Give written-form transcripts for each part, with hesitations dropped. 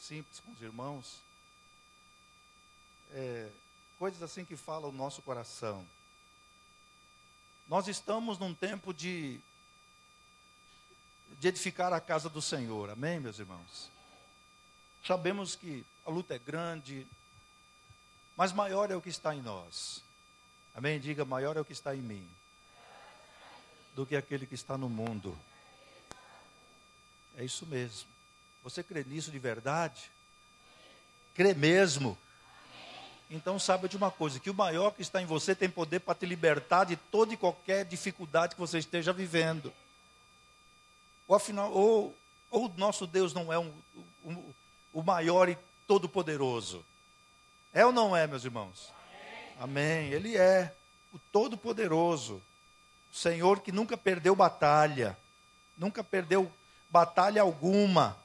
simples com os irmãos. Coisas assim que falam o nosso coração. Nós estamos num tempo de edificar a casa do Senhor. Amém, meus irmãos? Sabemos que a luta é grande, mas maior é o que está em nós. Amém? Diga, maior é o que está em mim do que aquele que está no mundo. É isso mesmo. Você crê nisso de verdade? Crê mesmo? Então saiba de uma coisa, que o maior que está em você tem poder para te libertar de toda e qualquer dificuldade que você esteja vivendo. Ou afinal, ou o nosso Deus não é o maior e todo-poderoso? É ou não é, meus irmãos? Amém. Ele é o todo-poderoso. O Senhor que nunca perdeu batalha. Nunca perdeu batalha alguma.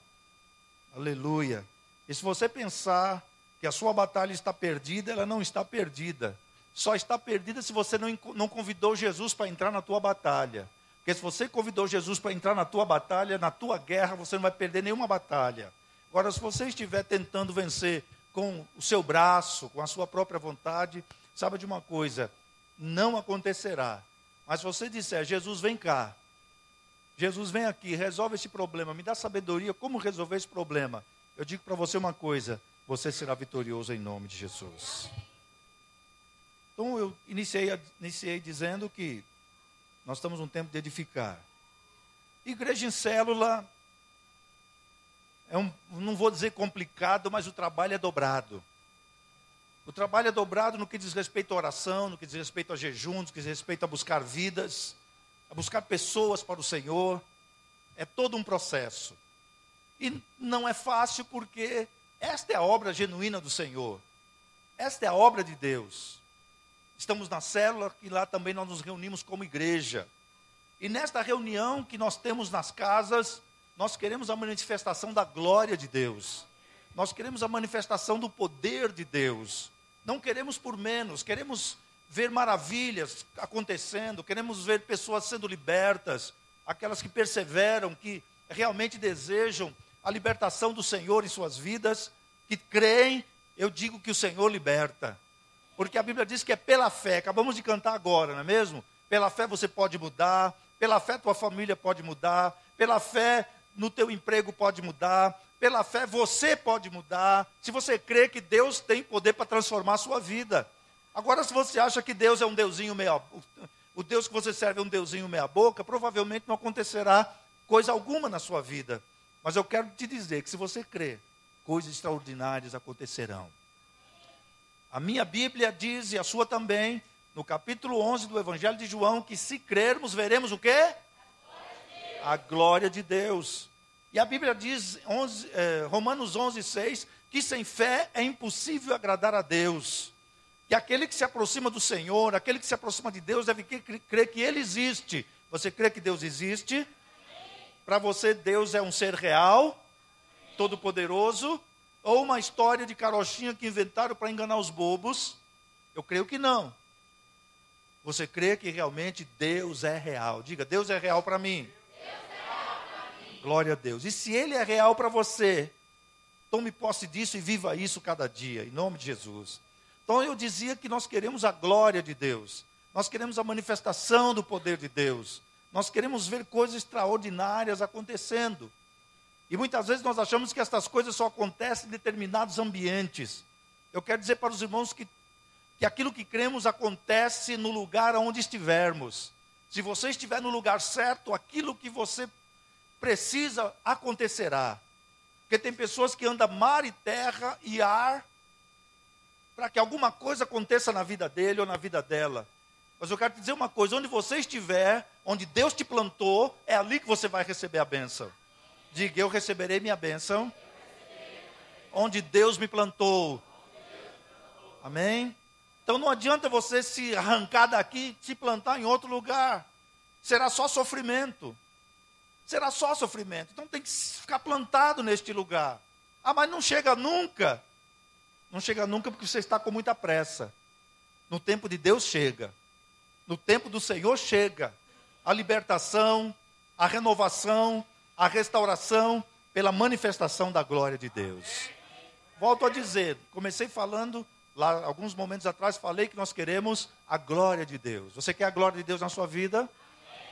Aleluia. E se você pensar que a sua batalha está perdida, ela não está perdida. Só está perdida se você não convidou Jesus para entrar na tua batalha. Porque se você convidou Jesus para entrar na tua batalha, na tua guerra, você não vai perder nenhuma batalha. Agora, se você estiver tentando vencer com o seu braço, com a sua própria vontade, saiba de uma coisa, não acontecerá. Mas se você disser, Jesus, vem cá. Jesus, vem aqui, resolve esse problema, me dá sabedoria, como resolver esse problema? Eu digo para você uma coisa, você será vitorioso em nome de Jesus. Então eu iniciei dizendo que nós estamos num tempo de edificar. Igreja em célula, não vou dizer complicado, mas o trabalho é dobrado. O trabalho é dobrado no que diz respeito à oração, no que diz respeito a jejum, no que diz respeito a buscar vidas, a buscar pessoas para o Senhor. É todo um processo. E não é fácil porque esta é a obra genuína do Senhor. Esta é a obra de Deus. Estamos na célula e lá também nós nos reunimos como igreja. E nesta reunião que nós temos nas casas, nós queremos a manifestação da glória de Deus. Nós queremos a manifestação do poder de Deus. Não queremos por menos, queremos ver maravilhas acontecendo, queremos ver pessoas sendo libertas, aquelas que perseveram, que realmente desejam a libertação do Senhor em suas vidas, que creem, eu digo que o Senhor liberta. Porque a Bíblia diz que é pela fé, acabamos de cantar agora, não é mesmo? Pela fé você pode mudar, pela fé tua família pode mudar, pela fé no teu emprego pode mudar, pela fé você pode mudar, se você crê que Deus tem poder para transformar a sua vida. Agora, se você acha que Deus é um deusinho o Deus que você serve é um deusinho meia boca, provavelmente não acontecerá coisa alguma na sua vida. Mas eu quero te dizer que se você crê, coisas extraordinárias acontecerão. A minha Bíblia diz, e a sua também, no capítulo 11 do Evangelho de João, que se crermos, veremos o quê? A glória de Deus. E a Bíblia diz, Romanos 11:6, que sem fé é impossível agradar a Deus. Que aquele que se aproxima do Senhor, aquele que se aproxima de Deus, deve crer que Ele existe. Você crê que Deus existe? Para você, Deus é um ser real, todo-poderoso, ou uma história de carochinha que inventaram para enganar os bobos? Eu creio que não. Você crê que realmente Deus é real? Diga, Deus é real para mim. Glória a Deus. E se Ele é real para você, tome posse disso e viva isso cada dia, em nome de Jesus. Então eu dizia que nós queremos a glória de Deus. Nós queremos a manifestação do poder de Deus. Nós queremos ver coisas extraordinárias acontecendo. E muitas vezes nós achamos que estas coisas só acontecem em determinados ambientes. Eu quero dizer para os irmãos que aquilo que cremos acontece no lugar onde estivermos. Se você estiver no lugar certo, aquilo que você precisa acontecerá. Porque tem pessoas que andam mar e terra e ar para que alguma coisa aconteça na vida dele ou na vida dela. Mas eu quero te dizer uma coisa, onde você estiver, onde Deus te plantou, é ali que você vai receber a bênção. Diga, eu receberei minha bênção onde Deus me plantou. Amém? Então não adianta você se arrancar daqui e se plantar em outro lugar. Será só sofrimento. Será só sofrimento. Então tem que ficar plantado neste lugar. Ah, mas não chega nunca. Não chega nunca porque você está com muita pressa. No tempo de Deus chega. No tempo do Senhor chega. A libertação, a renovação, a restauração pela manifestação da glória de Deus. Volto a dizer, comecei falando, lá alguns momentos atrás, falei que nós queremos a glória de Deus. Você quer a glória de Deus na sua vida?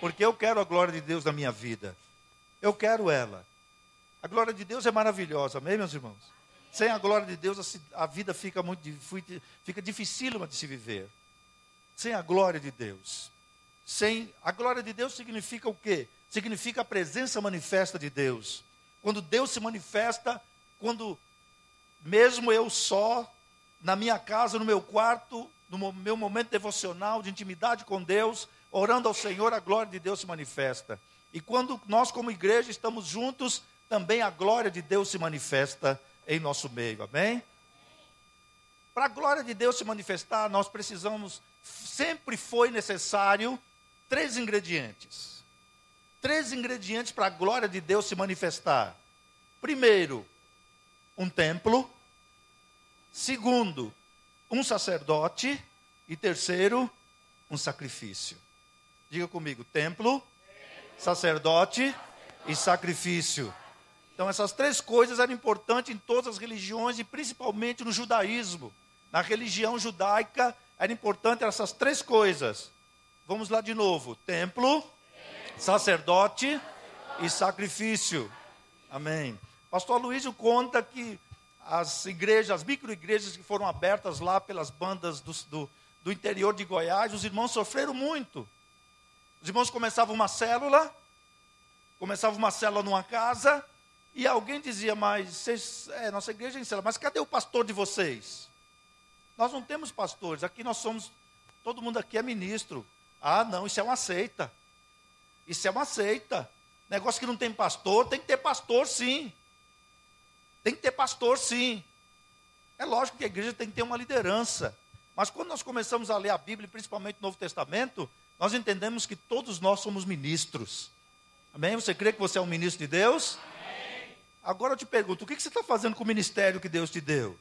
Porque eu quero a glória de Deus na minha vida. Eu quero ela. A glória de Deus é maravilhosa, amém, meus irmãos? Sem a glória de Deus, a vida fica dificílima de se viver. Sem a glória de Deus. A glória de Deus significa o quê? Significa a presença manifesta de Deus. Quando Deus se manifesta, quando mesmo eu só, na minha casa, no meu quarto, no meu momento devocional, de intimidade com Deus, orando ao Senhor, a glória de Deus se manifesta. E quando nós como igreja estamos juntos, também a glória de Deus se manifesta em nosso meio, amém? Para a glória de Deus se manifestar, nós precisamos, sempre foi necessário, 3 ingredientes. 3 ingredientes para a glória de Deus se manifestar. Primeiro, um templo. Segundo, um sacerdote. E terceiro, um sacrifício. Diga comigo, templo, sacerdote e sacrifício. Então essas 3 coisas eram importantes em todas as religiões e principalmente no judaísmo. Na religião judaica era importante essas 3 coisas. Vamos lá de novo, templo, sacerdote e sacrifício. Amém. Pastor Luísio conta que as igrejas, as micro-igrejas que foram abertas lá pelas bandas do interior de Goiás, os irmãos sofreram muito. Os irmãos começavam uma célula numa casa, e alguém dizia, mas nossa igreja é em célula, mas cadê o pastor de vocês? Nós não temos pastores, aqui nós somos, todo mundo aqui é ministro. Ah, não, isso é uma seita. Isso é uma seita. Negócio que não tem pastor, tem que ter pastor sim. Tem que ter pastor sim. É lógico que a igreja tem que ter uma liderança. Mas quando nós começamos a ler a Bíblia, principalmente o Novo Testamento, nós entendemos que todos nós somos ministros. Amém? Você crê que você é um ministro de Deus? Amém. Agora eu te pergunto, o que você está fazendo com o ministério que Deus te deu?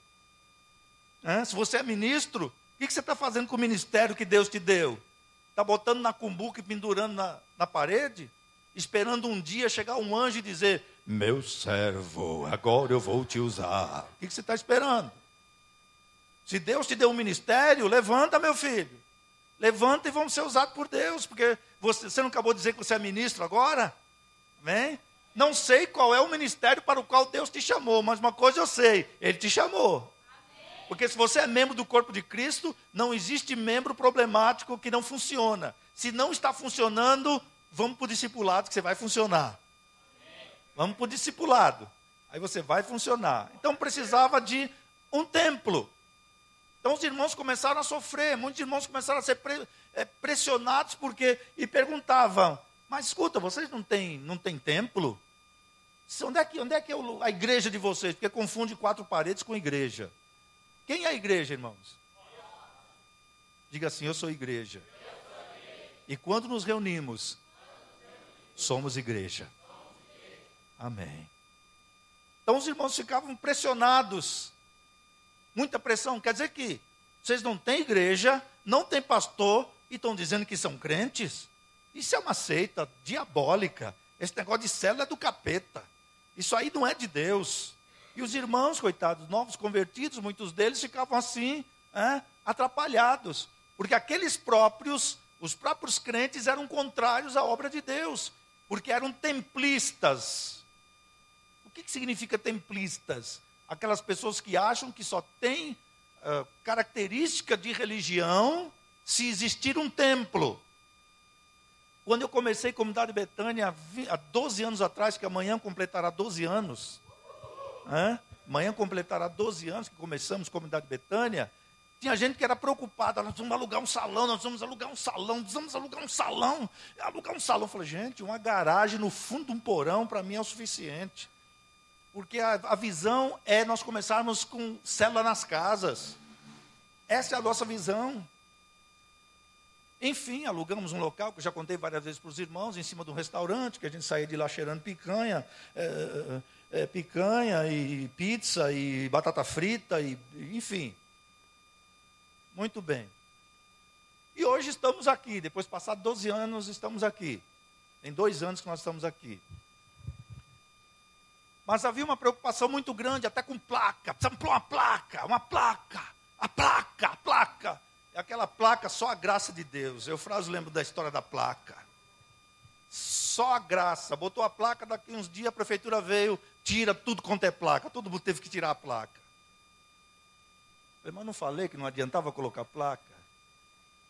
Se você é ministro, o que você está fazendo com o ministério que Deus te deu? Está botando na cumbuca e pendurando na parede? Esperando um dia chegar um anjo e dizer, meu servo, agora eu vou te usar. O que você está esperando? Se Deus te deu um ministério, levanta, meu filho. Levanta e vamos ser usados por Deus. Porque você não acabou de dizer que você é ministro agora? Amém? Não sei qual é o ministério para o qual Deus te chamou, mas uma coisa eu sei, Ele te chamou. Porque se você é membro do corpo de Cristo, não existe membro problemático que não funciona. Se não está funcionando, vamos para o discipulado que você vai funcionar. Vamos para o discipulado. Aí você vai funcionar. Então precisava de um templo. Então os irmãos começaram a sofrer. Muitos irmãos começaram a ser pressionados e perguntavam, mas escuta, vocês não têm templo? Onde é que é a igreja de vocês? Porque confunde 4 paredes com igreja. Quem é a igreja, irmãos? Diga assim, eu sou igreja. E quando nos reunimos, somos igreja. Amém. Então os irmãos ficavam pressionados. Muita pressão. Quer dizer que vocês não têm igreja, não têm pastor e estão dizendo que são crentes? Isso é uma seita diabólica. Esse negócio de célula é do capeta. Isso aí não é de Deus. E os irmãos, coitados, novos convertidos, muitos deles ficavam assim, atrapalhados. Porque os próprios crentes eram contrários à obra de Deus. Porque eram templistas. O que significa templistas? Aquelas pessoas que acham que só tem característica de religião se existir um templo. Quando eu comecei a Comunidade Betânia, há 12 anos atrás, que amanhã completará 12 anos... Amanhã completará 12 anos que começamos a Comunidade Betânia. Tinha gente que era preocupada, nós vamos alugar um salão. Eu falei, gente, uma garagem no fundo de um porão para mim é o suficiente. Porque a visão é nós começarmos com célula nas casas. Essa é a nossa visão. Enfim, alugamos um local, que eu já contei várias vezes para os irmãos, em cima de um restaurante, que a gente saía de lá cheirando picanha, picanha e pizza e batata frita, enfim. Muito bem. E hoje estamos aqui, depois de passar 12 anos, estamos aqui. Tem 2 anos que nós estamos aqui. Mas havia uma preocupação muito grande, até com placa. Precisamos pôr uma placa. A placa. E aquela placa, só a graça de Deus. Eufrásio lembra da história da placa. Só a graça. Botou a placa, daqui uns dias a prefeitura veio, tira tudo quanto é placa. Todo mundo teve que tirar a placa. Mas não falei que não adiantava colocar placa?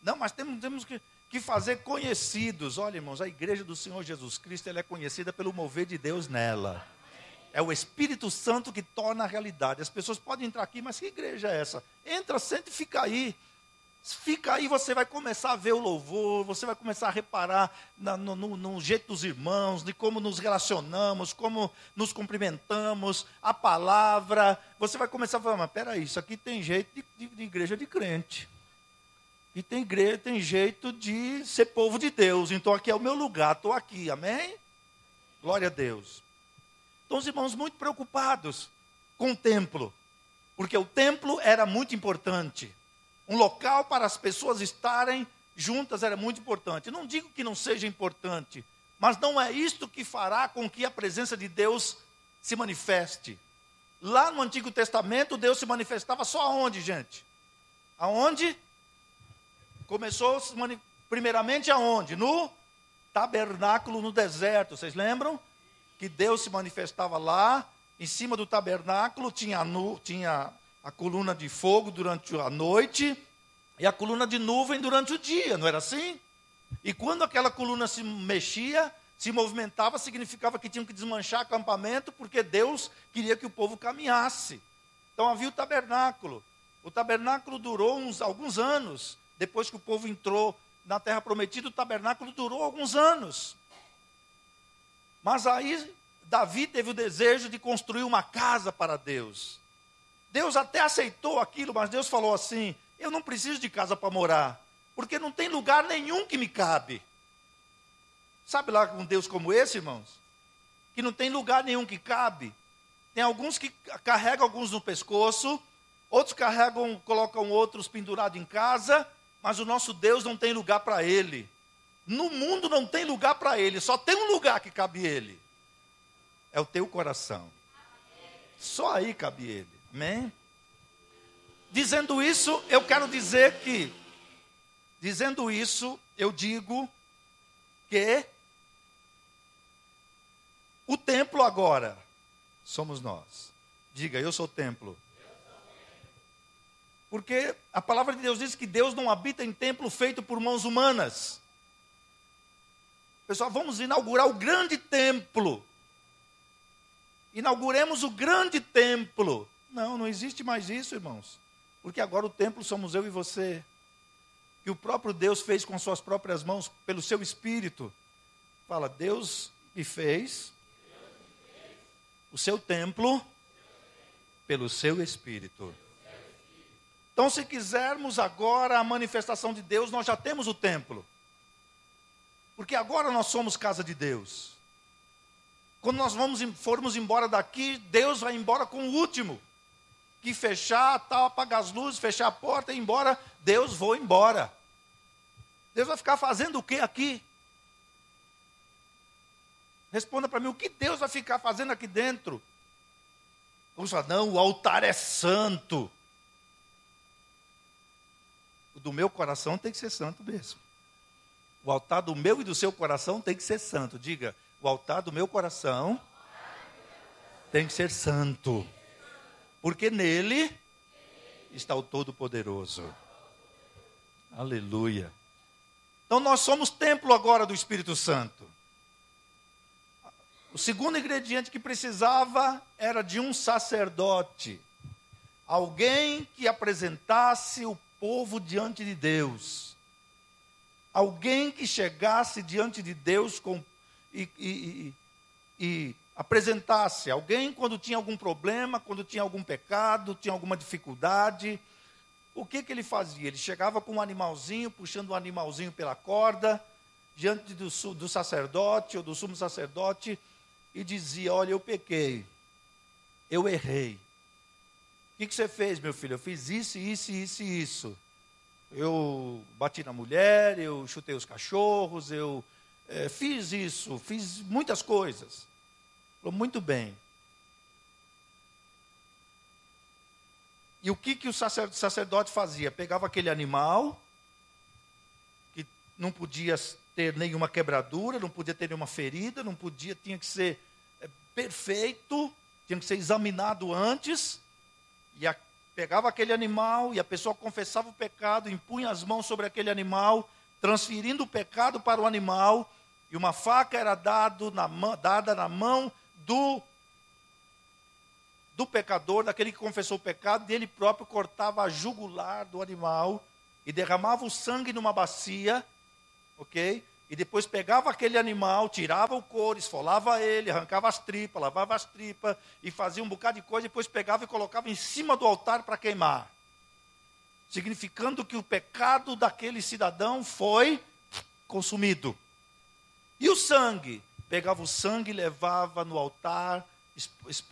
Não, mas temos que fazer conhecidos. Olha, irmãos, a igreja do Senhor Jesus Cristo, ela é conhecida pelo mover de Deus nela. É o Espírito Santo que torna a realidade. As pessoas podem entrar aqui, mas que igreja é essa? Entra, senta e fica aí. Fica aí, você vai começar a ver o louvor, você vai começar a reparar no jeito dos irmãos, de como nos relacionamos, como nos cumprimentamos, a palavra. Você vai começar a falar, mas peraí, isso aqui tem jeito de igreja de crente. E tem jeito de ser povo de Deus. Então aqui é o meu lugar, estou aqui, amém? Glória a Deus. Então os irmãos muito preocupados com o templo, porque o templo era muito importante. Um local para as pessoas estarem juntas era muito importante. Não digo que não seja importante, mas não é isto que fará com que a presença de Deus se manifeste. Lá no Antigo Testamento, Deus se manifestava só aonde, gente? Aonde? Começou primeiramente aonde? No tabernáculo no deserto. Vocês lembram? Que Deus se manifestava lá, em cima do tabernáculo, tinha a coluna de fogo durante a noite e a coluna de nuvem durante o dia, não era assim? E quando aquela coluna se mexia, se movimentava, significava que tinham que desmanchar acampamento, porque Deus queria que o povo caminhasse. Então havia o tabernáculo. O tabernáculo durou alguns anos. Depois que o povo entrou na terra prometida, o tabernáculo durou alguns anos. Mas aí Davi teve o desejo de construir uma casa para Deus. Deus até aceitou aquilo, mas Deus falou assim, eu não preciso de casa para morar, porque não tem lugar nenhum que me cabe. Sabe lá um Deus como esse, irmãos? Que não tem lugar nenhum que cabe. Tem alguns que carregam alguns no pescoço, outros colocam outros pendurados em casa, mas o nosso Deus não tem lugar para ele. No mundo não tem lugar para ele, só tem um lugar que cabe ele. É o teu coração. Só aí cabe ele. Amém? Dizendo isso, eu quero dizer que, eu digo que o templo agora somos nós. Diga, eu sou o templo. Porque a palavra de Deus diz que Deus não habita em templo feito por mãos humanas. Pessoal, vamos inaugurar o grande templo. Inauguremos o grande templo. Não existe mais isso, irmãos. Porque agora o templo somos eu e você. Que o próprio Deus fez com suas próprias mãos, pelo seu Espírito. Fala, Deus me fez o seu templo pelo seu Espírito. Então, se quisermos agora a manifestação de Deus, nós já temos o templo. Porque agora nós somos casa de Deus. Quando nós formos embora daqui, Deus vai embora com o último. Que fechar, tal, apagar as luzes, fechar a porta e ir embora, Deus vai embora. Deus vai ficar fazendo o que aqui? Responda para mim, o que Deus vai ficar fazendo aqui dentro? Vamos falar, não, o altar é santo. O do meu coração tem que ser santo mesmo. O altar do meu e do seu coração tem que ser santo. Diga, o altar do meu coração tem que ser santo. Porque nele está o Todo-Poderoso. Aleluia. Então nós somos templo agora do Espírito Santo. O segundo ingrediente que precisava era de um sacerdote. Alguém que apresentasse o povo diante de Deus. Alguém que chegasse diante de Deus e apresentasse. Alguém quando tinha algum problema, quando tinha algum pecado, tinha alguma dificuldade. O que ele fazia? Ele chegava com um animalzinho, puxando o animalzinho pela corda, diante do sacerdote ou do sumo sacerdote, e dizia, olha, eu pequei, eu errei. O que você fez, meu filho? Eu fiz isso, isso, isso e isso. Eu bati na mulher, eu chutei os cachorros, fiz isso, fiz muitas coisas. Falou, muito bem. E o que o sacerdote fazia? Pegava aquele animal, que não podia ter nenhuma quebradura, não podia ter nenhuma ferida, tinha que ser perfeito, tinha que ser examinado antes, pegava aquele animal e a pessoa confessava o pecado, impunha as mãos sobre aquele animal, transferindo o pecado para o animal, e uma faca era dada na mão do pecador, daquele que confessou o pecado, e ele próprio cortava a jugular do animal e derramava o sangue numa bacia, ok? E depois pegava aquele animal, tirava o couro, esfolava ele, arrancava as tripas, lavava as tripas e fazia um bocado de coisa, depois pegava e colocava em cima do altar para queimar. Significando que o pecado daquele cidadão foi consumido. E o sangue? Pegava o sangue, levava no altar,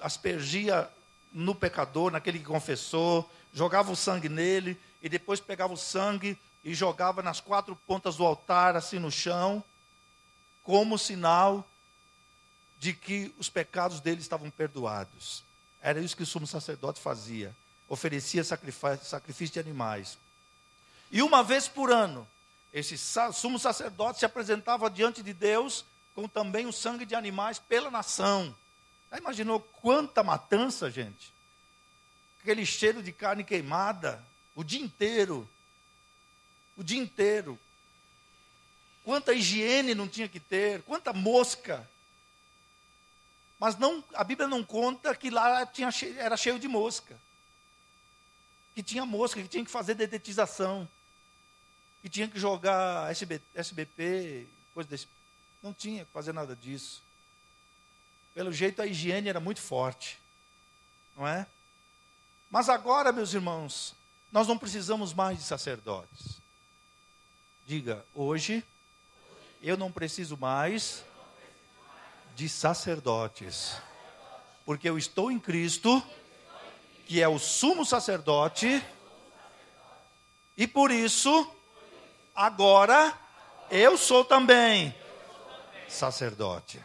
aspergia no pecador, naquele que confessou, jogava o sangue nele, e depois pegava o sangue e jogava nas 4 pontas do altar, assim no chão, como sinal de que os pecados dele estavam perdoados. Era isso que o sumo sacerdote fazia. Oferecia sacrifício de animais. E uma vez por ano, esse sumo sacerdote se apresentava diante de Deus com também o sangue de animais pela nação. Já imaginou quanta matança, gente? Aquele cheiro de carne queimada, o dia inteiro. O dia inteiro. Quanta higiene não tinha que ter, quanta mosca. Mas a Bíblia não conta que lá era cheio de mosca. Que tinha mosca, que tinha que fazer dedetização. Que tinha que jogar SBP, coisa desse. Não tinha que fazer nada disso. Pelo jeito a higiene era muito forte. Não é? Mas agora, meus irmãos, nós não precisamos mais de sacerdotes. Diga, hoje eu não preciso mais de sacerdotes. Porque eu estou em Cristo, que é o sumo sacerdote, e por isso, agora, eu sou também sacerdote.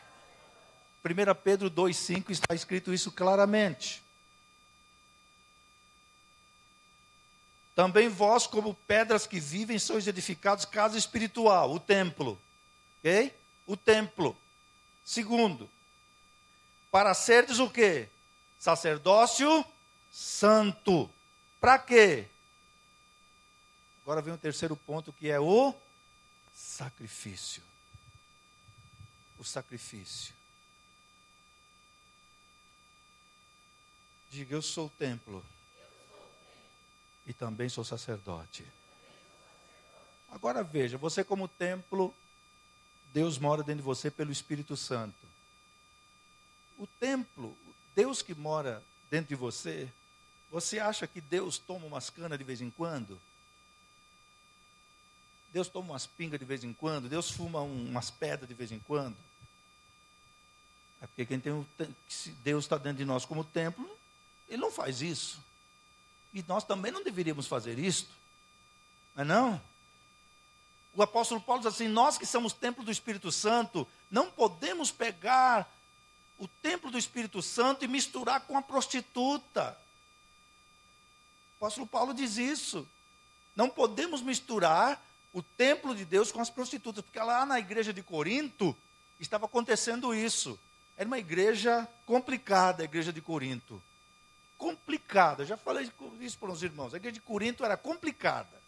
1 Pedro 2,5 está escrito isso claramente. Também vós, como pedras que vivem, sois edificados casa espiritual, o templo. Ok? O templo. Segundo, para serdes o quê? Sacerdócio santo. Para quê? Agora vem o terceiro ponto, que é o sacrifício. O sacrifício. Diga, eu sou o templo. E também sou sacerdote. Agora veja, você como templo, Deus mora dentro de você pelo Espírito Santo. O templo, Deus que mora dentro de você, você acha que Deus toma umas canas de vez em quando? Deus toma umas pingas de vez em quando? Deus fuma umas pedras de vez em quando? É porque se Deus está dentro de nós como templo, Ele não faz isso. E nós também não deveríamos fazer isto. Não é não? O apóstolo Paulo diz assim, nós que somos templo do Espírito Santo, não podemos pegar o templo do Espírito Santo e misturar com a prostituta. O apóstolo Paulo diz isso. Não podemos misturar o templo de Deus com as prostitutas, porque lá na igreja de Corinto estava acontecendo isso. Era uma igreja complicada, a igreja de Corinto. Complicada, eu já falei isso para os irmãos. A igreja de Corinto era complicada.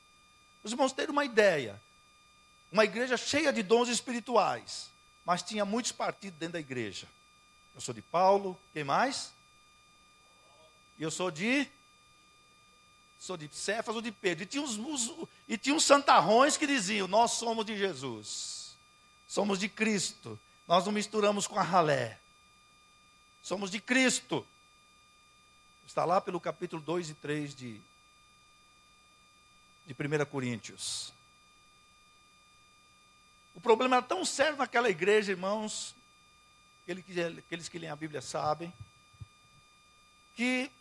Os irmãos terem uma ideia. Uma igreja cheia de dons espirituais, mas tinha muitos partidos dentro da igreja. Eu sou de Paulo, quem mais? E eu sou de Cefas ou de Pedro. E tinha uns santarrões que diziam, nós somos de Jesus. Somos de Cristo. Nós não misturamos com a ralé. Somos de Cristo. Está lá pelo capítulo 2 e 3 de 1 Coríntios. O problema era tão sério naquela igreja, irmãos, aqueles que leem a Bíblia sabem, que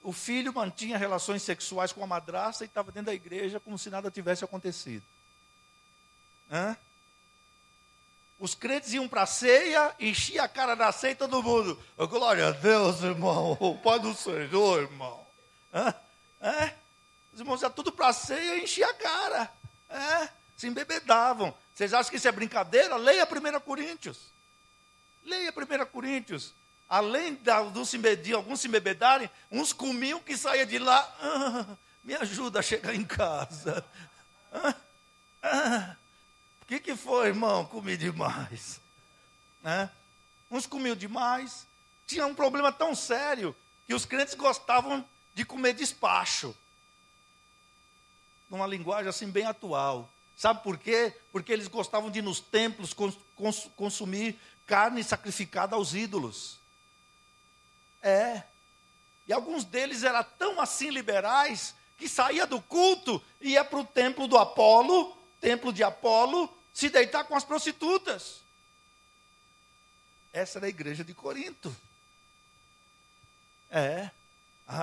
o filho mantinha relações sexuais com a madrasta e estava dentro da igreja como se nada tivesse acontecido. Os crentes iam para a ceia, enchia a cara da ceia e todo mundo. Oh, glória a Deus, irmão. O Pai do Senhor, irmão. Os irmãos iam tudo para a ceia e enchia a cara. Se embebedavam. Vocês acham que isso é brincadeira? Leia 1 Coríntios. Leia 1 Coríntios. Além de alguns se embebedarem, uns comiam que saía de lá. Me ajuda a chegar em casa. O que foi, irmão? Comi demais. Uns comiam demais. Tinha um problema tão sério que os crentes gostavam de comer despacho. Numa linguagem assim bem atual. Sabe por quê? Porque eles gostavam de ir nos templos consumir carne sacrificada aos ídolos. E alguns deles eram tão assim liberais que saía do culto e ia para o templo de Apolo, se deitar com as prostitutas. Essa era a igreja de Corinto.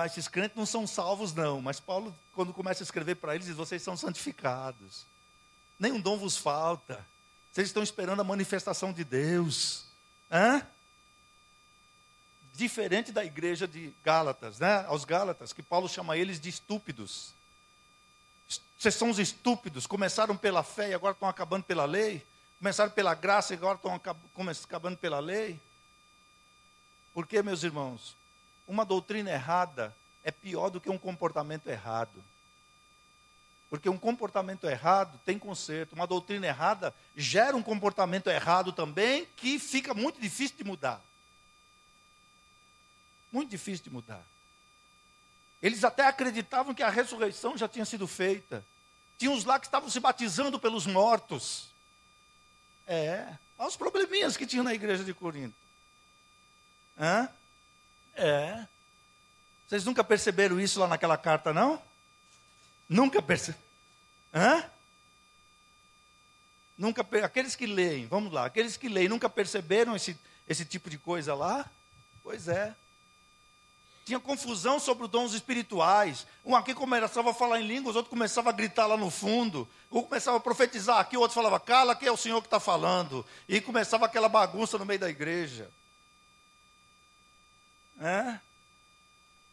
Esses crentes não são salvos não, mas Paulo, quando começa a escrever para eles, diz, vocês são santificados. Nenhum dom vos falta. Vocês estão esperando a manifestação de Deus. Diferente da igreja de Gálatas, aos Gálatas, que Paulo chama eles de estúpidos. Vocês são os estúpidos, começaram pela fé e agora estão acabando pela lei. Começaram pela graça e agora estão acabando pela lei. Por quê, meus irmãos? Uma doutrina errada é pior do que um comportamento errado. Porque um comportamento errado tem conserto. Uma doutrina errada gera um comportamento errado também, que fica muito difícil de mudar. Muito difícil de mudar. Eles até acreditavam que a ressurreição já tinha sido feita. Tinha uns lá que estavam se batizando pelos mortos. Olha os probleminhas que tinham na igreja de Corinto. Vocês nunca perceberam isso lá naquela carta, não? Nunca perceberam? Aqueles que leem, vamos lá, aqueles que leem nunca perceberam esse tipo de coisa lá? Pois é. Tinha confusão sobre os dons espirituais. Um aqui começava a falar em línguas, outro começava a gritar lá no fundo. Um começava a profetizar aqui, o outro falava, cala, que é o Senhor que está falando. E começava aquela bagunça no meio da igreja.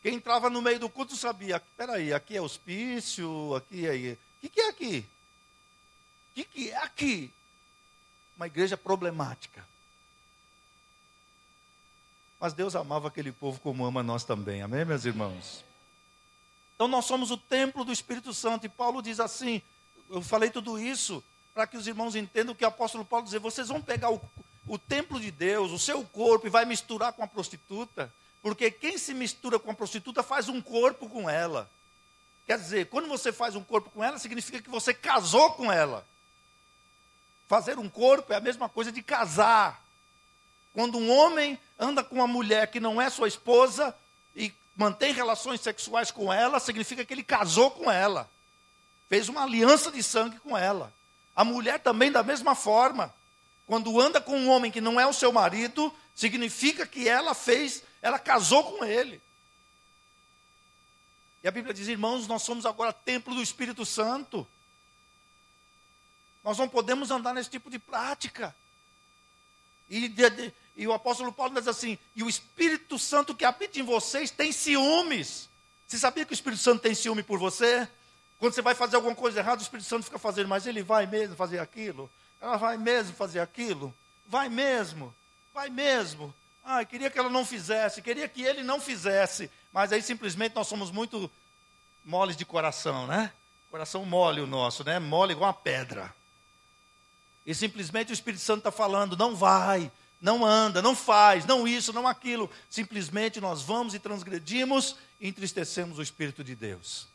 Quem entrava no meio do culto sabia, espera aí, aqui é hospício, aqui é... O que é aqui? O que é aqui? Uma igreja problemática. Mas Deus amava aquele povo como ama nós também. Amém, meus irmãos? Então nós somos o templo do Espírito Santo. E Paulo diz assim, eu falei tudo isso para que os irmãos entendam o que o apóstolo Paulo diz. Vocês vão pegar o templo de Deus, o seu corpo, e vai misturar com a prostituta. Porque quem se mistura com a prostituta faz um corpo com ela. Quer dizer, quando você faz um corpo com ela, significa que você casou com ela. Fazer um corpo é a mesma coisa de casar. Quando um homem anda com uma mulher que não é sua esposa e mantém relações sexuais com ela, significa que ele casou com ela. Fez uma aliança de sangue com ela. A mulher também da mesma forma. Quando anda com um homem que não é o seu marido, significa que ela casou com ele. E a Bíblia diz, irmãos, nós somos agora templo do Espírito Santo. Nós não podemos andar nesse tipo de prática. E o apóstolo Paulo diz assim, e o Espírito Santo que habita em vocês tem ciúmes. Você sabia que o Espírito Santo tem ciúme por você? Quando você vai fazer alguma coisa errada, o Espírito Santo fica fazendo, mas ele vai mesmo fazer aquilo? Ela vai mesmo fazer aquilo? Vai mesmo? Queria que ela não fizesse, queria que ele não fizesse. Mas aí simplesmente nós somos muito moles de coração, né? Coração mole o nosso, né? Mole igual uma pedra. E simplesmente o Espírito Santo está falando, não vai, não anda, não faz, não isso, não aquilo. Simplesmente nós vamos e transgredimos e entristecemos o Espírito de Deus.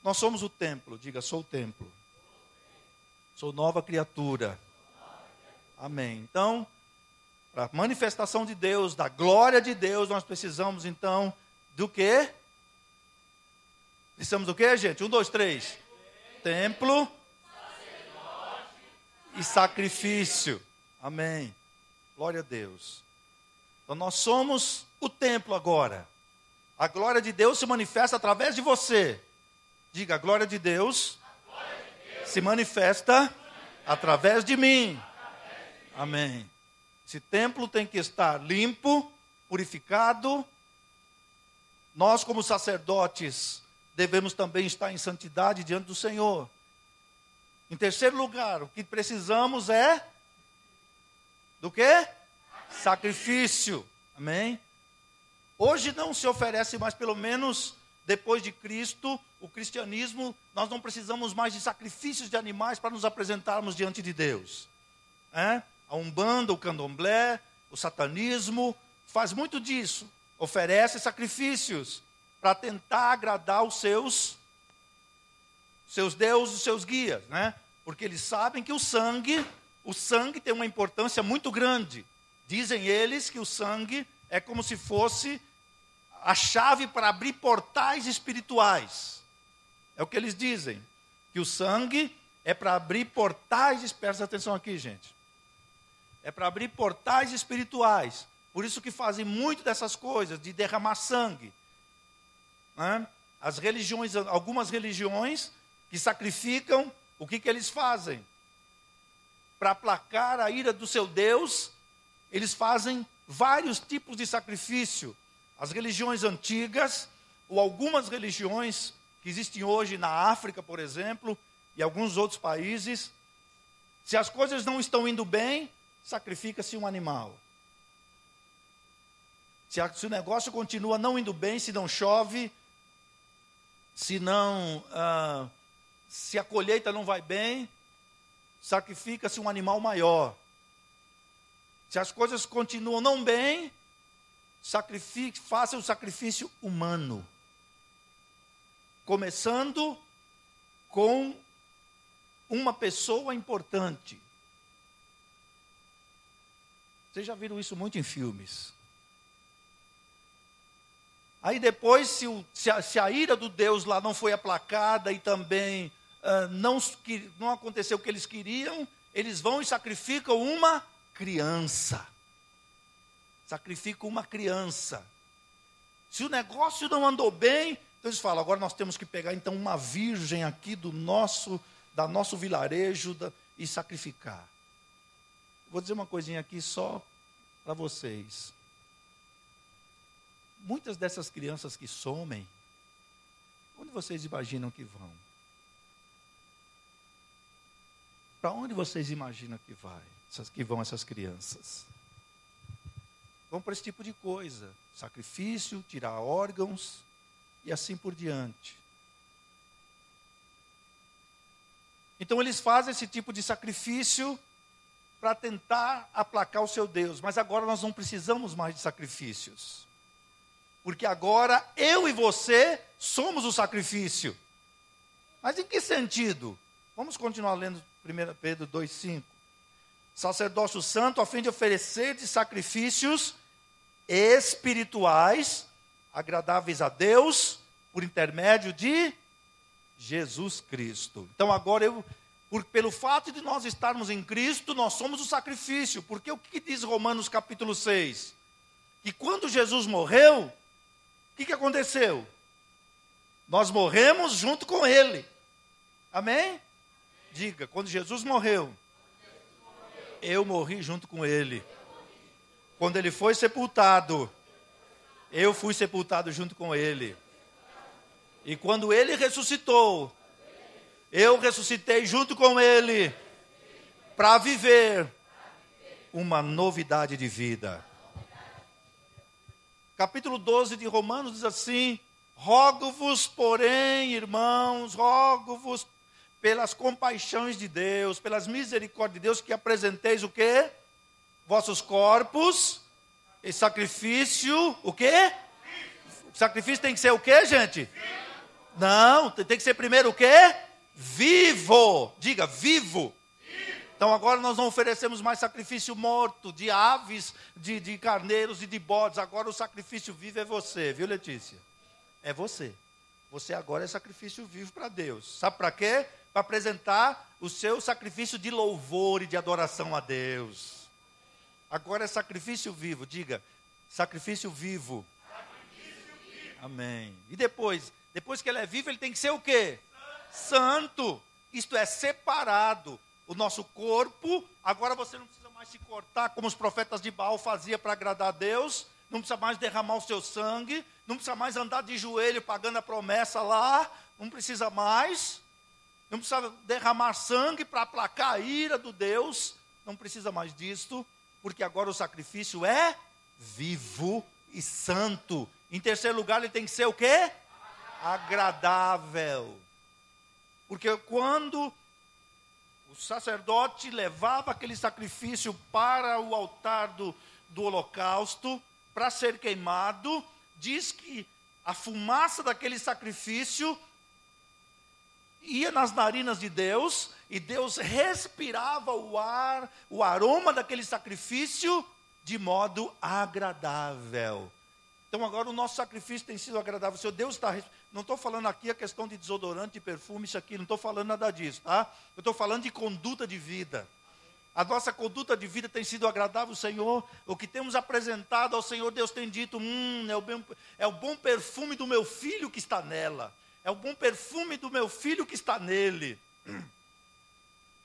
Nós somos o templo, diga, sou o templo. Sou nova criatura. Amém. Então, para a manifestação de Deus, da glória de Deus, nós precisamos então do quê? Precisamos do quê, gente? 1, 2, 3. Templo e sacrifício. Amém. Glória a Deus. Então nós somos o templo agora. A glória de Deus se manifesta através de você. Diga, a glória de Deus se manifesta através de mim. Amém. Esse templo tem que estar limpo, purificado. Nós, como sacerdotes, devemos também estar em santidade diante do Senhor. Em terceiro lugar, o que precisamos é do quê? Sacrifício. Amém? Hoje não se oferece mais, pelo menos depois de Cristo, o cristianismo, nós não precisamos mais de sacrifícios de animais para nos apresentarmos diante de Deus. A Umbanda, o Candomblé, o satanismo, faz muito disso. Oferece sacrifícios para tentar agradar os seus deuses, os seus guias, né? Porque eles sabem que o sangue tem uma importância muito grande. Dizem eles que o sangue é como se fosse a chave para abrir portais espirituais. É o que eles dizem, que o sangue é para abrir portais, presta atenção aqui, gente. É para abrir portais espirituais. Por isso que fazem muito dessas coisas, de derramar sangue. As religiões, algumas religiões que sacrificam, o que eles fazem? Para aplacar a ira do seu Deus, eles fazem vários tipos de sacrifício. As religiões antigas, ou algumas religiões que existem hoje na África, por exemplo, e alguns outros países, se as coisas não estão indo bem, sacrifica-se um animal. Se o negócio continua não indo bem, se não chove, se a colheita não vai bem, sacrifica-se um animal maior. Se as coisas continuam não bem, faça o sacrifício humano. Começando com uma pessoa importante. Vocês já viram isso muito em filmes. Aí depois, se a ira do Deus lá não foi aplacada e também não aconteceu o que eles queriam, eles vão e sacrificam uma criança. Sacrificam uma criança. Se o negócio não andou bem, então eles falam, agora nós temos que pegar então uma virgem aqui do nosso vilarejo e sacrificar. Vou dizer uma coisinha aqui só para vocês. Muitas dessas crianças que somem, onde vocês imaginam que vão? Para onde vocês imaginam que vão essas crianças? Vão para esse tipo de coisa. Sacrifício, tirar órgãos e assim por diante. Então eles fazem esse tipo de sacrifício para tentar aplacar o seu Deus. Mas agora nós não precisamos mais de sacrifícios. Porque agora eu e você somos o sacrifício. Mas em que sentido? Vamos continuar lendo 1 Pedro 2,5. Sacerdócio santo a fim de oferecer de sacrifícios espirituais, agradáveis a Deus, por intermédio de Jesus Cristo. Então agora pelo fato de nós estarmos em Cristo, nós somos o sacrifício. Porque o que diz Romanos capítulo 6? Que quando Jesus morreu, o que aconteceu? Nós morremos junto com Ele. Amém? Diga, quando Jesus morreu, eu morri junto com Ele. Quando Ele foi sepultado, eu fui sepultado junto com Ele. E quando Ele ressuscitou, eu ressuscitei junto com Ele, para viver uma novidade de vida. Capítulo 12 de Romanos diz assim: rogo-vos, porém, irmãos, rogo-vos pelas compaixões de Deus, pelas misericórdias de Deus, que apresenteis o quê? Vossos corpos em sacrifício, o quê? O sacrifício tem que ser o quê, gente? Não, tem que ser primeiro o quê? Vivo. Diga, vivo. Então agora nós não oferecemos mais sacrifício morto, de aves, de carneiros e de bodes. Agora o sacrifício vivo é você, viu, Letícia? É você. Você agora é sacrifício vivo para Deus. Sabe para quê? Para apresentar o seu sacrifício de louvor e de adoração a Deus. Agora é sacrifício vivo. Diga, sacrifício vivo. Sacrifício vivo. Amém. E depois que ele é vivo, ele tem que ser o quê? Santo. Isto é, separado. o nosso corpo. Agora você não precisa mais se cortar como os profetas de Baal faziam para agradar a Deus. Não precisa mais derramar o seu sangue. Não precisa mais andar de joelho pagando a promessa lá. Não precisa mais. Não precisa derramar sangue para aplacar a ira do Deus. Não precisa mais disso. Porque agora o sacrifício é vivo e santo. Em terceiro lugar, ele tem que ser o quê? Agradável. Porque quando o sacerdote levava aquele sacrifício para o altar do holocausto, para ser queimado, diz que a fumaça daquele sacrifício ia nas narinas de Deus, e Deus respirava o aroma daquele sacrifício de modo agradável. Então agora o nosso sacrifício tem sido agradável. Senhor Deus está... Não estou falando aqui a questão de desodorante, de perfume, isso aqui, não estou falando nada disso, tá? Eu estou falando de conduta de vida. A nossa conduta de vida tem sido agradável, Senhor. O que temos apresentado ao Senhor, Deus tem dito, é o bom perfume do meu filho que está nela. É o bom perfume do meu filho que está nele.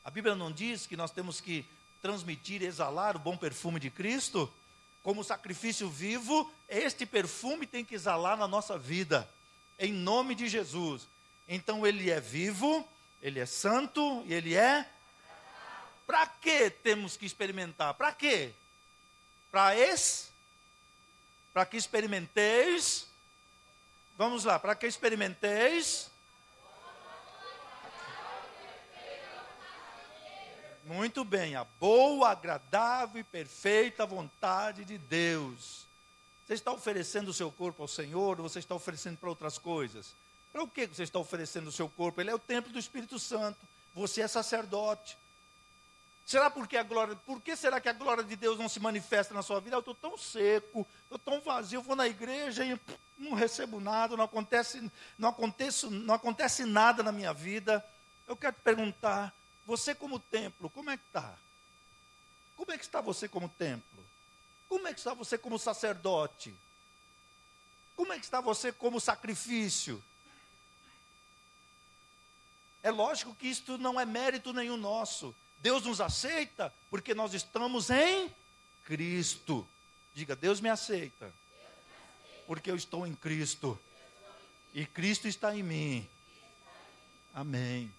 A Bíblia não diz que nós temos que transmitir e exalar o bom perfume de Cristo? Como sacrifício vivo, este perfume tem que exalar na nossa vida, em nome de Jesus. Então ele é vivo, ele é santo e ele é... Para que temos que experimentar? Para quê? Para que experimenteis. Vamos lá, para que experimenteis. Muito bem, a boa, agradável e perfeita vontade de Deus. Você está oferecendo o seu corpo ao Senhor, ou você está oferecendo para outras coisas? Para o que você está oferecendo o seu corpo? Ele é o templo do Espírito Santo. Você é sacerdote. Por que será que a glória de Deus não se manifesta na sua vida? Eu estou tão seco, estou tão vazio, eu vou na igreja e não recebo nada, não acontece nada na minha vida. Eu quero te perguntar, você como templo, como é que está? Como é que está você como templo? Como é que está você como sacerdote? Como é que está você como sacrifício? É lógico que isto não é mérito nenhum nosso. Deus nos aceita porque nós estamos em Cristo. Diga, Deus me aceita. Porque eu estou em Cristo. E Cristo está em mim. Amém.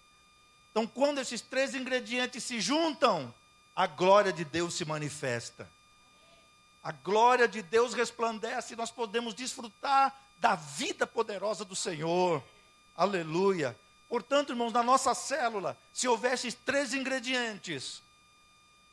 Então, quando esses três ingredientes se juntam, a glória de Deus se manifesta. A glória de Deus resplandece e nós podemos desfrutar da vida poderosa do Senhor. Aleluia. Portanto, irmãos, na nossa célula, se houver esses três ingredientes,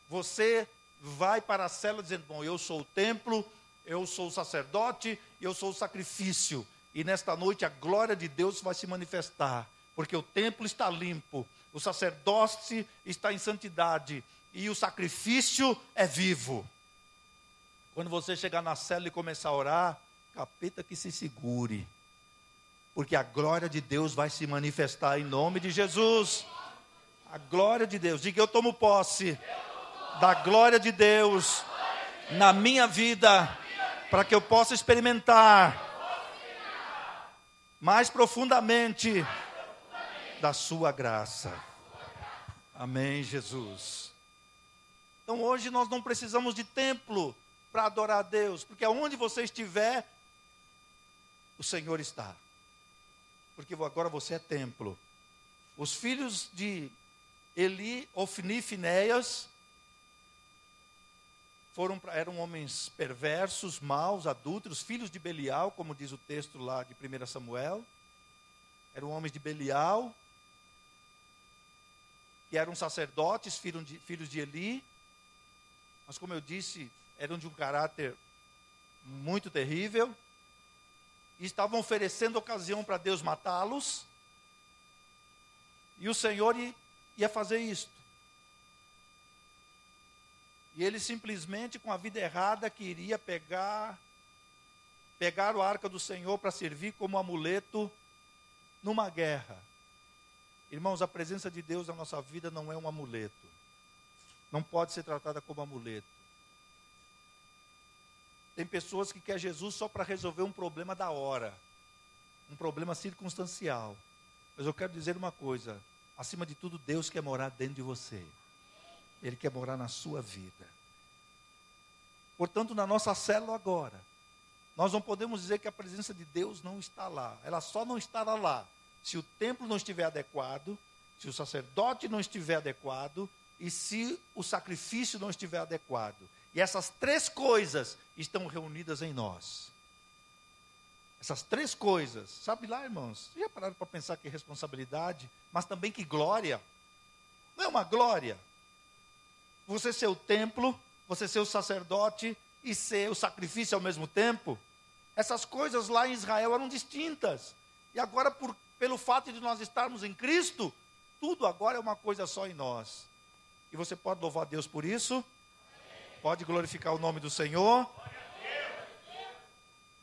você vai para a célula dizendo, bom, eu sou o templo, eu sou o sacerdote, eu sou o sacrifício. E nesta noite a glória de Deus vai se manifestar, porque o templo está limpo, o sacerdócio está em santidade e o sacrifício é vivo. Quando você chegar na célula e começar a orar, capeta que se segure, porque a glória de Deus vai se manifestar em nome de Jesus. A glória de Deus, diga, eu tomo posse da glória de Deus na minha vida, para que eu possa experimentar mais profundamente da sua graça. Amém, Jesus. Então hoje nós não precisamos de templo para adorar a Deus, porque aonde você estiver, o Senhor está. Porque agora você é templo. Os filhos de Eli, Ofni e Finéias eram homens perversos, maus, adúlteros, filhos de Belial, como diz o texto lá de 1 Samuel. Eram homens de Belial, que eram sacerdotes, filhos de Eli. Mas como eu disse, eram de um caráter muito terrível. E estavam oferecendo ocasião para Deus matá-los. E o Senhor ia fazer isto. E ele simplesmente, com a vida errada, queria pegar a arca do Senhor para servir como amuleto numa guerra. Irmãos, a presença de Deus na nossa vida não é um amuleto. Não pode ser tratada como amuleto. Tem pessoas que querem Jesus só para resolver um problema da hora. Um problema circunstancial. Mas eu quero dizer uma coisa. Acima de tudo, Deus quer morar dentro de você. Ele quer morar na sua vida. Portanto, na nossa célula agora, nós não podemos dizer que a presença de Deus não está lá. Ela só não estará lá se o templo não estiver adequado, se o sacerdote não estiver adequado e se o sacrifício não estiver adequado. E essas três coisas estão reunidas em nós. Essas três coisas. Sabe lá, irmãos? Vocês já pararam para pensar que responsabilidade, mas também que glória? Não é uma glória? Você ser o templo, você ser o sacerdote e ser o sacrifício ao mesmo tempo? Essas coisas lá em Israel eram distintas. E agora, pelo fato de nós estarmos em Cristo, tudo agora é uma coisa só em nós. E você pode louvar a Deus por isso? Pode glorificar o nome do Senhor?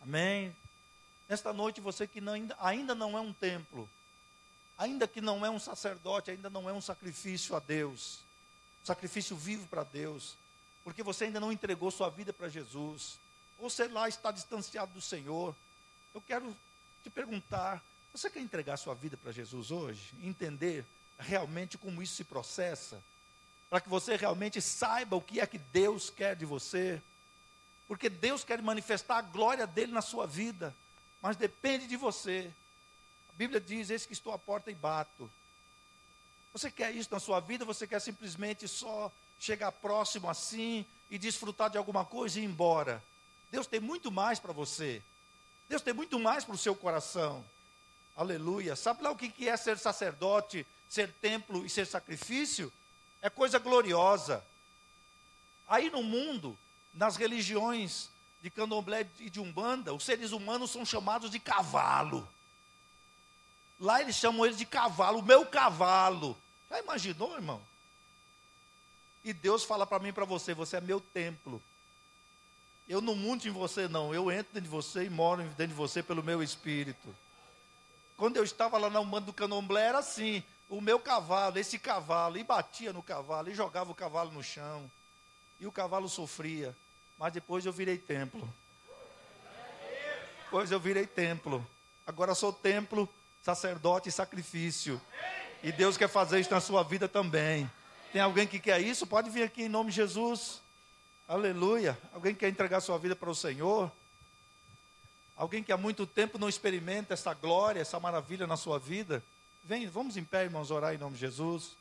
Amém. Nesta noite, você que ainda não é um templo, ainda que não é um sacerdote, ainda não é um sacrifício a Deus, sacrifício vivo para Deus, porque você ainda não entregou sua vida para Jesus, ou sei lá, está distanciado do Senhor. Eu quero te perguntar, você quer entregar sua vida para Jesus hoje? Entender realmente como isso se processa? Para que você realmente saiba o que é que Deus quer de você? Porque Deus quer manifestar a glória dele na sua vida, mas depende de você. A Bíblia diz, eis que estou à porta e bato. Você quer isso na sua vida? Você quer simplesmente só chegar próximo assim e desfrutar de alguma coisa e ir embora? Deus tem muito mais para você. Deus tem muito mais para o seu coração. Aleluia. Sabe lá o que é ser sacerdote, ser templo e ser sacrifício? É coisa gloriosa. Aí no mundo, nas religiões de candomblé e de umbanda, os seres humanos são chamados de cavalo. Lá eles chamam eles de cavalo, o meu cavalo. Já imaginou, irmão? E Deus fala para mim e para você, você é meu templo. Eu não monto em você não, eu entro dentro de você e moro dentro de você pelo meu espírito. Quando eu estava lá na umbanda do candomblé era assim, o meu cavalo, esse cavalo, e batia no cavalo, e jogava o cavalo no chão. E o cavalo sofria. Mas depois eu virei templo. Depois eu virei templo. Agora sou templo, sacerdote e sacrifício. E Deus quer fazer isso na sua vida também. Tem alguém que quer isso? Pode vir aqui em nome de Jesus. Aleluia. Alguém que quer entregar sua vida para o Senhor? Alguém que há muito tempo não experimenta essa glória, essa maravilha na sua vida? Vem, vamos em pé, irmãos, orar em nome de Jesus.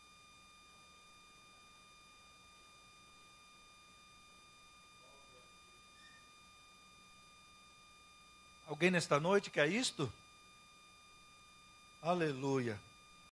Alguém nesta noite quer isto? Aleluia.